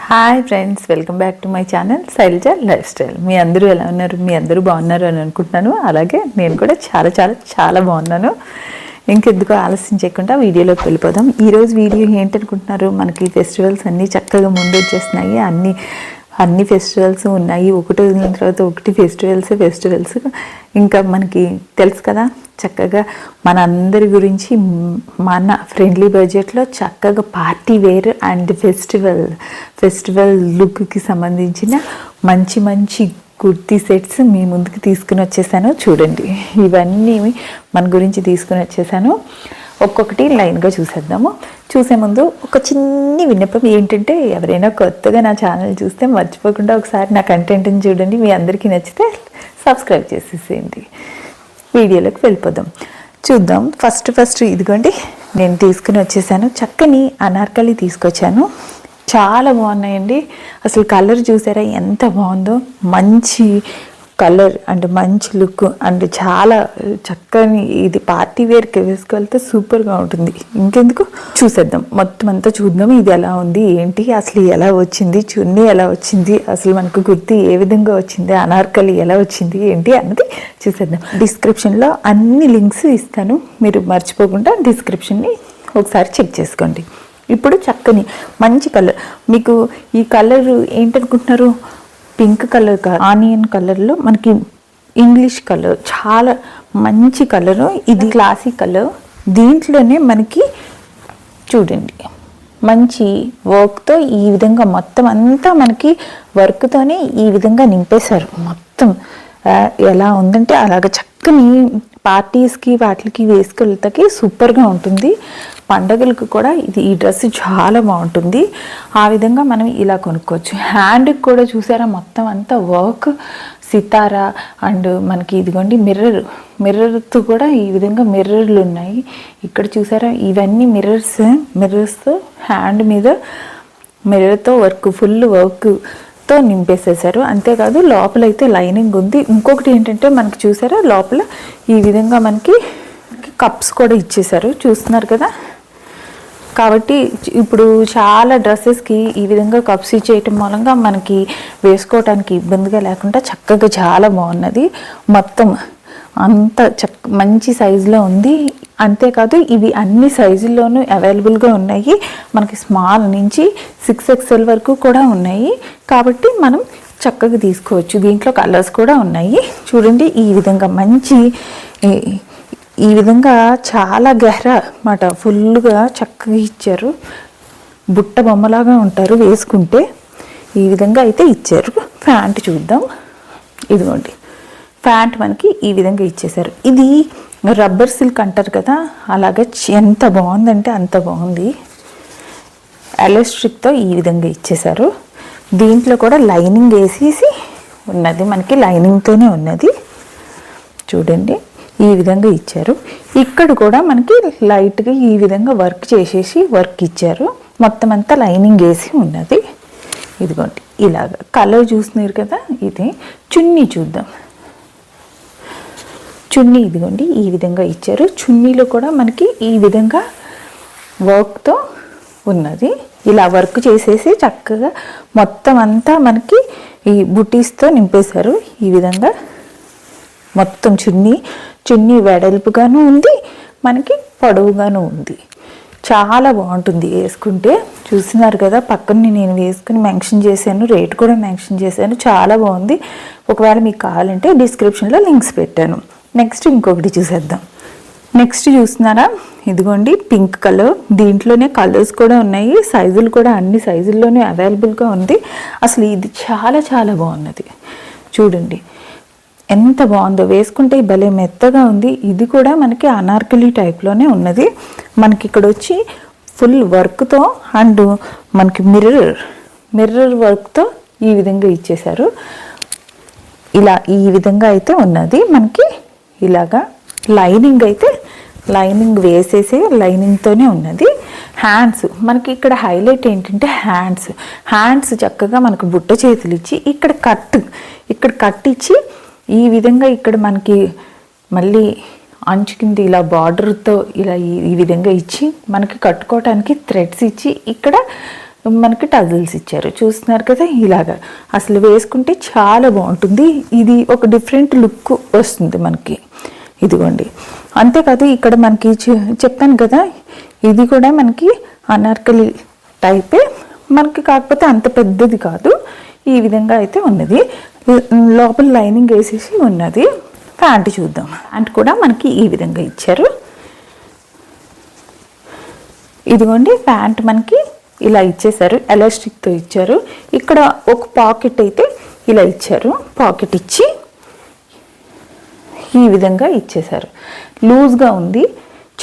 Hi friends, welcome back to my channel Shailaja lifestyle. మీ అందరూ ఎలా ఉన్నారు? మీ అందరూ బాగున్నారు అని అనుకుంటున్నాను. అలాగే నేను కూడా చాలా చాలా చాలా బాగున్నాను. ఇంకెందుకు ఆలస్యం చేయకుండా వీడియోలోకి వెళ్ళిపోదాం. ఈరోజు వీడియో ఏంటనుకుంటున్నారు? మనకి ఫెస్టివల్స్ అన్నీ చక్కగా ముందు వచ్చేస్తున్నాయి. అన్ని ఫెస్టివల్స్ ఉన్నాయి. ఒకటి వదిలిన తర్వాత ఒకటి ఫెస్టివల్స్ ఇంకా మనకి తెలుసు కదా. చక్కగా మన అందరి గురించి మన ఫ్రెండ్లీ బడ్జెట్లో చక్కగా పార్టీ వేర్ అండ్ ఫెస్టివల్ లుక్కి సంబంధించిన మంచి కుర్తీ సెట్స్ మీ ముందుకు తీసుకుని వచ్చేసాను. చూడండి, ఇవన్నీ మన గురించి తీసుకుని వచ్చేసాను. ఒక్కొక్కటి లైన్గా చూసేద్దాము. చూసే ముందు ఒక చిన్ని విన్నపం ఏంటంటే, ఎవరైనా కొత్తగా నా ఛానల్ చూస్తే మర్చిపోకుండా ఒకసారి నా కంటెంట్ని చూడండి. మీ అందరికీ నచ్చితే సబ్స్క్రైబ్ చేసేసేయండి. వీడియోలోకి వెళ్ళిపోదాం. చూద్దాం. ఫస్ట్ ఇదిగోండి, నేను తీసుకుని వచ్చేసాను. చక్కని అనార్కలి తీసుకొచ్చాను. చాలా బాగున్నాయండి. అసలు కలర్ చూసారా ఎంత బాగుందో. మంచి కలర్ అండ్ మంచి లుక్ అండ్ చాలా చక్కని, ఇది పార్టీ వేర్కి వేసుకెళ్తే సూపర్గా ఉంటుంది. ఇంకెందుకు చూసేద్దాం, మొత్తం అంతా చూద్దాం. ఇది ఎలా ఉంది ఏంటి, అసలు ఎలా వచ్చింది, చున్నీ ఎలా వచ్చింది, అసలు మనకు కుర్తీ ఏ విధంగా వచ్చింది, అనార్కలి ఎలా వచ్చింది ఏంటి అన్నది చూసేద్దాం. డిస్క్రిప్షన్లో అన్ని లింక్స్ ఇస్తాను, మీరు మర్చిపోకుండా డిస్క్రిప్షన్ని ఒకసారి చెక్ చేసుకోండి. ఇప్పుడు చక్కని మంచి కలర్. మీకు ఈ కలర్ ఏంటనుకుంటున్నారు? పింక్ కలర్ కాదు, ఆనియన్ కలర్లో మనకి ఇంగ్లీష్ కలర్, చాలా మంచి కలరు. ఇది క్లాసీ కలర్. దీంట్లోనే మనకి చూడండి మంచి వర్క్తో ఈ విధంగా మొత్తం అంతా మనకి వర్క్తోనే ఈ విధంగా నింపేశారు. మొత్తం ఎలా ఉందంటే అలాగ చక్కని పార్టీస్కి వాటికి వేసుకెళ్తాకి సూపర్గా ఉంటుంది. పండగలకు కూడా ఈ డ్రెస్ చాలా బాగుంటుంది. ఆ విధంగా మనం ఇలా కొనుక్కోవచ్చు. హ్యాండ్కి కూడా చూసారా మొత్తం అంతా వర్క్, సితారా అండ్ మనకి ఇదిగోండి మిర్రర్తో కూడా ఈ విధంగా మిర్రర్లు ఉన్నాయి. ఇక్కడ చూసారా ఇవన్నీ మిర్రర్స్తో హ్యాండ్ మీద మిర్రర్తో వర్క్, ఫుల్ వర్క్తో నింపేసేసారు. అంతేకాదు లోపలైతే లైనింగ్ ఉంది. ఇంకొకటి ఏంటంటే మనకి చూసారా లోపల ఈ విధంగా మనకి కప్స్ కూడా ఇచ్చేసారు. చూస్తున్నారు కదా. కాబట్టి ఇప్పుడు చాలా డ్రెస్సెస్కి ఈ విధంగా కప్స్ ఇచ్చేయటం మూలంగా మనకి వేసుకోవడానికి ఇబ్బందిగా లేకుండా చక్కగా చాలా బాగున్నది. మొత్తం అంత మంచి సైజులో ఉంది. అంతేకాదు ఇవి అన్ని సైజుల్లోనూ అవైలబుల్గా ఉన్నాయి. మనకి స్మాల్ నుంచి 6XL వరకు కూడా ఉన్నాయి. కాబట్టి మనం చక్కగా తీసుకోవచ్చు. దీంట్లో కలర్స్ కూడా ఉన్నాయి. చూడండి ఈ విధంగా మంచి, ఈ విధంగా చాలా గహరా మాట, ఫుల్గా చక్కగా ఇచ్చారు. బుట్ట బొమ్మలాగా ఉంటారు వేసుకుంటే. ఈ విధంగా అయితే ఇచ్చారు. ప్యాంట్ చూద్దాం. ఇదిగోండి ప్యాంట్ మనకి ఈ విధంగా ఇచ్చేసారు. ఇది రబ్బర్ సిల్క్ అంటారు కదా, అలాగే ఎంత బాగుందంటే అంత బాగుంది. ఎలాస్టిక్తో ఈ విధంగా ఇచ్చేసారు. దీంట్లో కూడా లైనింగ్ వేసేసి ఉన్నది, మనకి లైనింగ్తోనే ఉన్నది. చూడండి ఈ విధంగా ఇచ్చారు. ఇక్కడ కూడా మనకి లైట్గా ఈ విధంగా వర్క్ చేసేసి వర్క్ ఇచ్చారు. మొత్తం అంతా లైనింగ్ వేసి ఉన్నది. ఇదిగోండి ఇలాగ కలర్ చూస్తున్నారు కదా. ఇది చున్నీ చూద్దాం. చున్నీ ఇదిగోండి ఈ విధంగా ఇచ్చారు. చున్నీలో కూడా మనకి ఈ విధంగా వర్క్తో ఉన్నది. ఇలా వర్క్ చేసేసి చక్కగా మొత్తం అంతా మనకి ఈ బుటీస్తో నింపేశారు. ఈ విధంగా మొత్తం చున్నీ వెడల్పుగాను ఉంది, మనకి పొడవుగాను ఉంది. చాలా బాగుంటుంది వేసుకుంటే. చూస్తున్నారు కదా, పక్కన నేను వేసుకుని మెన్షన్ చేశాను, రేట్ కూడా మెన్షన్ చేశాను. చాలా బాగుంది. ఒకవేళ మీకు కావాలంటే డిస్క్రిప్షన్లో లింక్స్ పెట్టాను. నెక్స్ట్ ఇంకొకటి చూసేద్దాం. నెక్స్ట్ చూస్తున్నారా, ఇదిగోండి పింక్ కలర్. దీంట్లోనే కలర్స్ కూడా ఉన్నాయి, సైజులు కూడా అన్ని సైజుల్లోనే అవైలబుల్గా ఉంది. అసలు ఇది చాలా చాలా బాగున్నది. చూడండి ఎంత బాగుందో, వేసుకుంటే భలే మెత్తగా ఉంది. ఇది కూడా మనకి అనార్కలి టైప్లోనే ఉన్నది. మనకి ఇక్కడ వచ్చి ఫుల్ వర్క్తో అండ్ మనకి మిర్రర్ వర్క్తో ఈ విధంగా ఇచ్చేశారు. ఇలా ఈ విధంగా అయితే ఉన్నది. మనకి ఇలాగా లైనింగ్ వేసేసి లైనింగ్తోనే ఉన్నది. హ్యాండ్స్ మనకి ఇక్కడ హైలైట్ ఏంటంటే హ్యాండ్స్ చక్కగా మనకు బుట్ట చేతులు ఇచ్చి ఇక్కడ కట్ ఇచ్చి ఈ విధంగా ఇక్కడ మనకి మళ్ళీ అంచు కింద ఇలా బార్డర్తో ఇలా ఈ విధంగా ఇచ్చి మనకి కట్టుకోవడానికి థ్రెడ్స్ ఇచ్చి ఇక్కడ మనకి టజిల్స్ ఇచ్చారు. చూస్తున్నారు కదా, ఇలాగా అసలు వేసుకుంటే చాలా బాగుంటుంది. ఇది ఒక డిఫరెంట్ లుక్ వస్తుంది మనకి. ఇదిగోండి. అంతేకాదు ఇక్కడ మనకి చెప్పాను కదా, ఇది కూడా మనకి అనార్కలి టైపే మనకి, కాకపోతే అంత పెద్దది కాదు. ఈ విధంగా అయితే ఉన్నది. లోపల లైనింగ్ వేసేసి ఉన్నది. ప్యాంట్ చూద్దాం. ప్యాంట్ కూడా మనకి ఈ విధంగా ఇచ్చారు. ఇదిగోండి, ప్యాంట్ మనకి ఇలా ఇచ్చేసారు, ఎలాస్టిక్తో ఇచ్చారు. ఇక్కడ ఒక పాకెట్ అయితే ఇలా ఇచ్చారు. పాకెట్ ఇచ్చి ఈ విధంగా ఇచ్చేసారు. లూజ్గా ఉంది,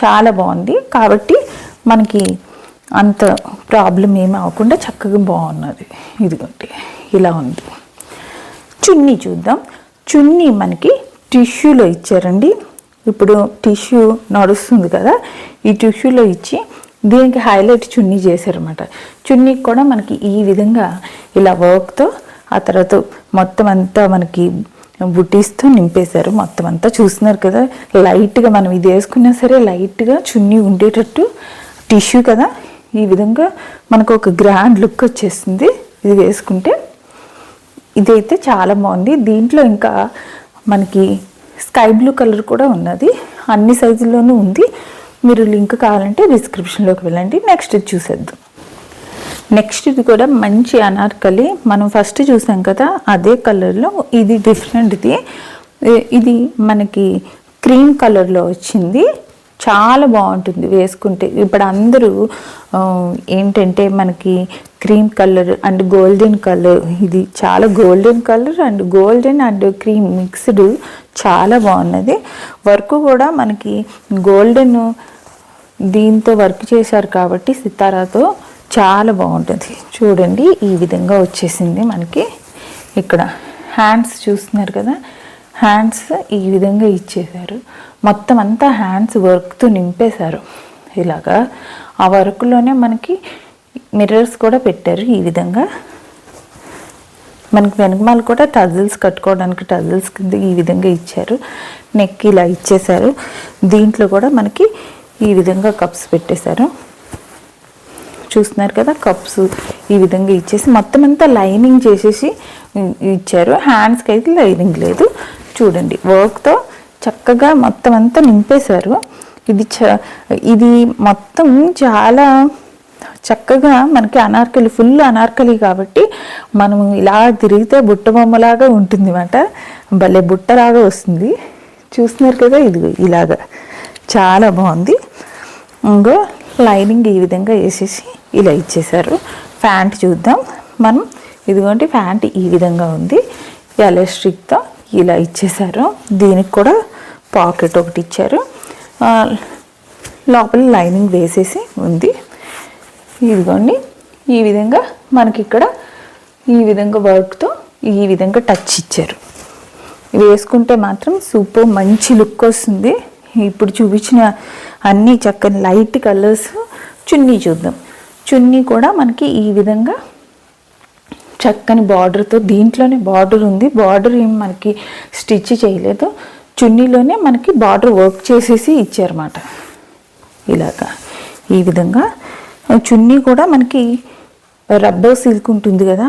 చాలా బాగుంది. కాబట్టి మనకి అంత ప్రాబ్లం ఏమి అవ్వకుండా చక్కగా బాగున్నది. ఇదిగోండి, ఇలా ఉంది. చున్నీ చూద్దాం. చున్నీ మనకి టిష్యూలో ఇచ్చారండి. ఇప్పుడు టిష్యూ నడుస్తుంది కదా, ఈ టిష్యూలో ఇచ్చి దీనికి హైలైట్ చున్నీ చేశారన్నమాట. చున్నీకి కూడా మనకి ఈ విధంగా ఇలా వర్క్తో, ఆ తర్వాత మొత్తం అంతా మనకి బుటీస్తో నింపేశారు. మొత్తం అంతా చూస్తున్నారు కదా, లైట్గా మనం ఇది వేసుకున్నా సరే లైట్గా చున్నీ ఉండేటట్టు టిష్యూ కదా, ఈ విధంగా మనకు ఒక గ్రాండ్ లుక్ వచ్చేస్తుంది ఇది వేసుకుంటే. ఇదైతే చాలా బాగుంది. దీంట్లో ఇంకా మనకి స్కై బ్లూ కలర్ కూడా ఉన్నది. అన్ని సైజుల్లోనూ ఉంది. మీరు లింక్ కావాలంటే డిస్క్రిప్షన్లోకి వెళ్ళండి. నెక్స్ట్ ఇది చూసేద్దాం. నెక్స్ట్ ఇది కూడా మంచి అనార్కలి. మనం ఫస్ట్ చూసాం కదా అదే కలర్లో, ఇది డిఫరెంట్ది. ఇది మనకి క్రీమ్ కలర్లో వచ్చింది. చాలా బాగుంటుంది వేసుకుంటే. ఇప్పుడు అందరూ ఏంటంటే మనకి cream colour and golden colour, ఇది చాలా golden colour and golden and cream mixed, చాలా బాగున్నది. వర్క్ కూడా మనకి గోల్డెన్ దీంతో వర్క్ చేశారు కాబట్టి సితారాతో చాలా బాగుంటుంది. చూడండి, ఈ విధంగా వచ్చేసింది మనకి. ఇక్కడ హ్యాండ్స్ చూస్తున్నారు కదా, హ్యాండ్స్ ఈ విధంగా ఇచ్చేశారు. మొత్తం అంతా హ్యాండ్స్ వర్క్తో నింపేశారు. ఇలాగా ఆ వర్క్లోనే మనకి మిర్రర్స్ కూడా పెట్టారు. ఈ విధంగా మనకి వెనకమాల కూడా టజిల్స్ కట్టుకోవడానికి టజిల్స్ కింద ఈ విధంగా ఇచ్చారు. నెక్ ఇలా ఇచ్చేశారు. దీంట్లో కూడా మనకి ఈ విధంగా కప్స్ పెట్టేశారు. చూస్తున్నారు కదా, కప్స్ ఈ విధంగా ఇచ్చేసి మొత్తం అంతా లైనింగ్ చేసేసి ఇచ్చారు. హ్యాండ్స్కి అయితే లైనింగ్ లేదు. చూడండి, వర్క్తో చక్కగా మొత్తం అంతా నింపేశారు. ఇది మొత్తం చాలా చక్కగా మనకి అనార్కలి, ఫుల్ అనార్కలి కాబట్టి మనం ఇలా తిరిగితే బుట్ట బొమ్మలాగా ఉంటుంది అన్నమాట. భలే బుట్టలాగా వస్తుంది. చూస్తున్నారు కదా, ఇది ఇలాగా చాలా బాగుంది. ఇంకో లైనింగ్ ఈ విధంగా వేసేసి ఇలా ఇచ్చేసారు. ప్యాంట్ చూద్దాం మనం. ఇదిగోండి, ప్యాంట్ ఈ విధంగా ఉంది. ఎలాస్టిక్తో ఇలా ఇచ్చేసారు. దీనికి కూడా పాకెట్ ఒకటి ఇచ్చారు. లోపల లైనింగ్ వేసేసి ఉంది. ఇదిగోండి, ఈ విధంగా మనకి ఇక్కడ ఈ విధంగా వర్క్తో ఈ విధంగా టచ్ ఇచ్చారు. వేసుకుంటే మాత్రం సూపర్ మంచి లుక్ వస్తుంది. ఇప్పుడు చూపించిన అన్ని చక్కని లైట్ కలర్స్. చున్నీ చూద్దాం. చున్నీ కూడా మనకి ఈ విధంగా చక్కని బార్డర్తో, దీంట్లోనే బార్డర్ ఉంది. బార్డర్ ఏం మనకి స్టిచ్ చేయలేదు, చున్నీలోనే మనకి బార్డర్ వర్క్ చేసేసి ఇచ్చారన్నమాట. ఇలాగా ఈ విధంగా చున్నీ కూడా మనకి రబ్బర్ సిల్క్ ఉంటుంది కదా,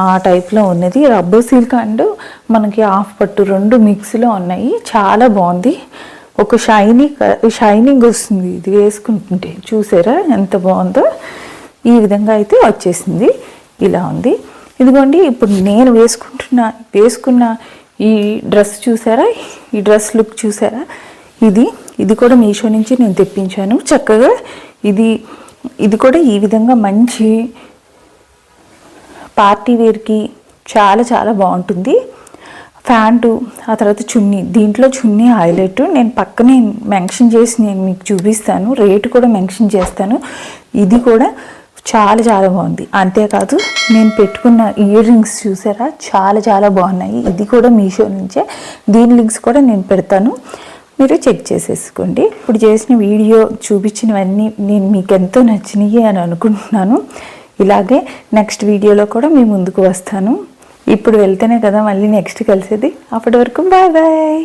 ఆ టైప్లో ఉన్నది. రబ్బర్ సిల్క్ అండ్ మనకి హాఫ్ పట్టు రెండు మిక్స్లో ఉన్నాయి. చాలా బాగుంది. ఒక షైనింగ్ వస్తుంది ఇది వేసుకుంటుంటే. చూసారా ఎంత బాగుందో. ఈ విధంగా అయితే వచ్చేసింది. ఇలా ఉంది. ఇదిగోండి, ఇప్పుడు నేను వేసుకున్న ఈ డ్రెస్ చూసారా, ఈ డ్రెస్ లుక్ చూసారా. ఇది కూడా మీషో నుంచి నేను తెప్పించాను. చక్కగా ఇది కూడా ఈ విధంగా మంచి పార్టీ వేర్కి చాలా చాలా బాగుంటుంది. ప్యాంటు, ఆ తర్వాత చున్నీ. దీంట్లో చున్నీ హైలైట్. నేను పక్కనే మెన్షన్ చేసి నేను మీకు చూపిస్తాను, రేటు కూడా మెన్షన్ చేస్తాను. ఇది కూడా చాలా చాలా బాగుంది. అంతేకాదు నేను పెట్టుకున్న ఇయర్ రింగ్స్ చూసారా, చాలా చాలా బాగున్నాయి. ఇది కూడా మీషో నుంచే. దీని లింక్స్ కూడా నేను పెడతాను, మీరు చెక్ చేసేసుకోండి. ఇప్పుడు చేసిన వీడియో చూపించినవన్నీ నేను మీకు ఎంతో నచ్చినాయి అని అనుకుంటున్నాను. ఇలాగే నెక్స్ట్ వీడియోలో కూడా మీ ముందుకు వస్తాను. ఇప్పుడు వెళ్తేనే కదా మళ్ళీ నెక్స్ట్ కలిసేది. అప్పటి వరకు బాయ్ బాయ్.